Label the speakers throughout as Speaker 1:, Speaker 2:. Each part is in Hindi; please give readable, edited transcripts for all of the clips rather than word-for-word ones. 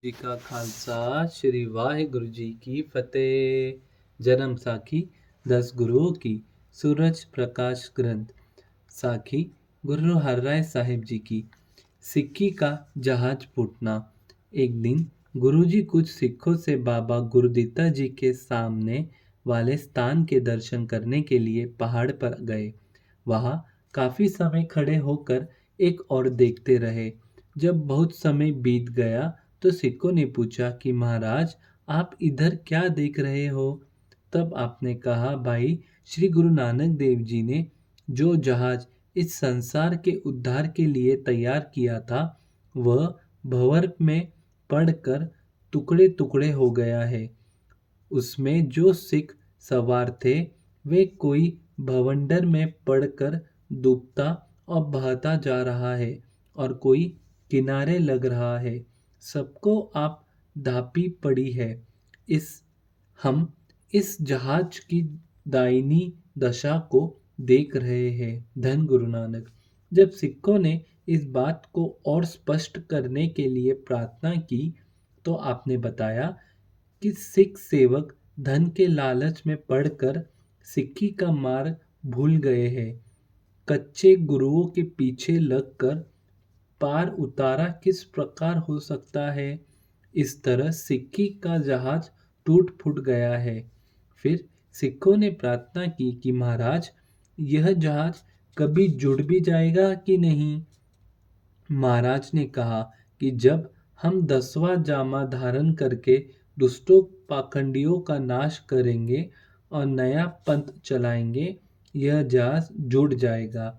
Speaker 1: ਜੀ ਕਾ ਖਾਲਸਾ ਸ਼੍ਰੀ ਵਾਹਿਗੁਰੂ ਜੀ ਕੀ ਫਤਿਹ। जन्म साखी 10 गुरुओं की सूरज प्रकाश ग्रंथ साखी गुरु हरराय साहिब जी की सिक्की का जहाज फूटना। एक दिन गुरुजी कुछ सिखों से बाबा गुरुदित्ता जी के सामने वाले स्थान के दर्शन करने के लिए पहाड़ पर गए। वहां काफी समय खड़े होकर एक और देखते रहे। जब बहुत समय बीत गया तो सिखों ने पूछा कि महाराज, आप इधर क्या देख रहे हो? तब आपने कहा, भाई, श्री गुरु नानक देव जी ने जो जहाज इस संसार के उद्धार के लिए तैयार किया था वह भंवर में पड़कर टुकड़े टुकड़े हो गया है। उसमें जो सिख सवार थे वे कोई भवंडर में पड़कर डूबता और बहता जा रहा है और कोई किनारे लग रहा है। सबको आप धापी पड़ी है। इस हम इस जहाज की दाहिनी दशा को देख रहे हैं। धन गुरु नानक। जब सिखों ने इस बात को और स्पष्ट करने के लिए प्रार्थना की तो आपने बताया कि सिख सेवक धन के लालच में पड़कर सिक्की का मार्ग भूल गए हैं। कच्चे गुरुओं के पीछे लगकर पार उतारा किस प्रकार हो सकता है? इस तरह सिक्की का जहाज टूट फूट गया है। फिर सिखों ने प्रार्थना की कि महाराज, यह जहाज कभी जुड़ भी जाएगा कि नहीं? महाराज ने कहा कि जब हम 10वां जामा धारण करके दुष्टों पाखंडियों का नाश करेंगे और नया पंथ चलाएंगे, यह जहाज जुड़ जाएगा।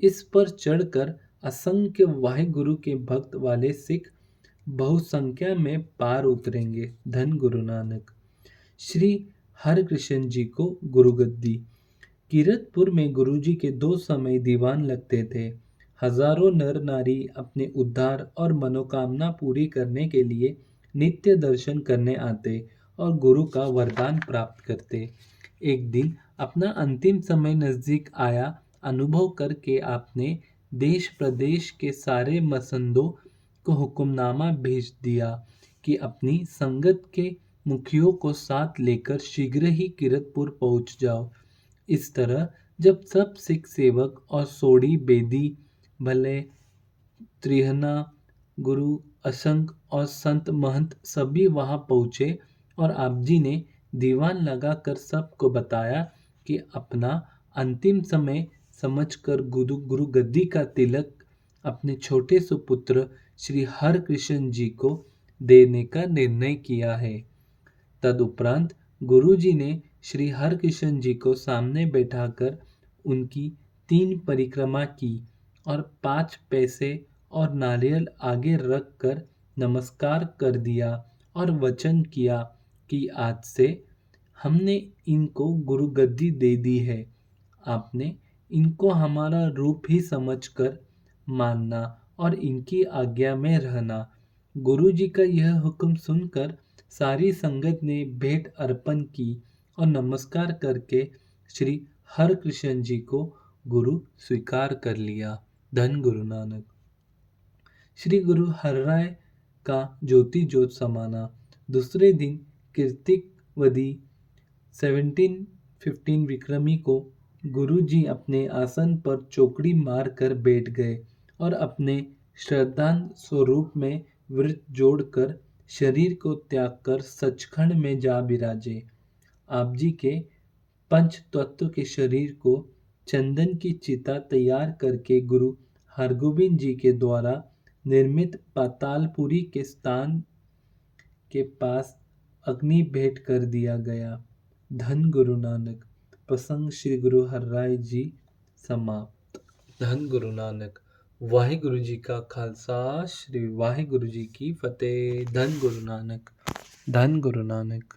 Speaker 1: इस पर चढ़कर असंख्य वाहिगुरु के भक्त वाले सिख बहुसंख्या में पार उतरेंगे। धन गुरु नानक। श्री हरकृष्ण जी को गुरुगद्दी। कीरतपुर में गुरुजी के 2 समय दीवान लगते थे। हजारों नर नारी अपने उद्धार और मनोकामना पूरी करने के लिए नित्य दर्शन करने आते और गुरु का वरदान प्राप्त करते। एक दिन अपना अंतिम समय नजदीक आया अनुभव करके आपने देश प्रदेश के सारे मसंदों को हुक्मनामा भेज दिया कि अपनी संगत के मुखियों को साथ लेकर शीघ्र ही कीरतपुर पहुंच जाओ। इस तरह जब सब सिख सेवक और सोढ़ी बेदी भले त्रिहना गुरु असंग और संत महंत सभी वहां पहुंचे और आप जी ने दीवान लगाकर सबको बताया कि अपना अंतिम समय समझकर गुरु गद्दी का तिलक अपने छोटे सुपुत्र श्री हरकृष्ण जी को देने का निर्णय किया है। तदुपरांत गुरुजी ने श्री हरकृष्ण जी को सामने बैठाकर उनकी 3 परिक्रमा की और 5 पैसे और नारियल आगे रखकर नमस्कार कर दिया और वचन किया कि आज से हमने इनको गुरुगद्दी दे दी है। आपने इनको हमारा रूप ही समझकर मानना और इनकी आज्ञा में रहना। गुरु जी का यह हुक्म सुनकर सारी संगत ने भेंट अर्पण की और नमस्कार करके श्री हरकृष्ण जी को गुरु स्वीकार कर लिया। धन गुरु नानक। श्री गुरु हरराय का ज्योति ज्योत समाना। दूसरे दिन कृतिकवदी 1715 विक्रमी को गुरु जी अपने आसन पर चौकड़ी मार कर बैठ गए और अपने श्रद्धांत स्वरूप में व्रत जोड़कर शरीर को त्याग कर सचखंड में जा विराजे। आप जी के पंच तत्व के शरीर को चंदन की चिता तैयार करके गुरु हरगोविंद जी के द्वारा निर्मित पातालपुरी के स्थान के पास अग्नि भेंट कर दिया गया। धन गुरु नानक। प्रसंग श्री गुरु हरराय जी समाप्त। धन गुरु नानक। वाहिगुरु जी का खालसा श्री वाहिगुरु जी की फतेह। धन गुरु नानक। धन गुरु नानक।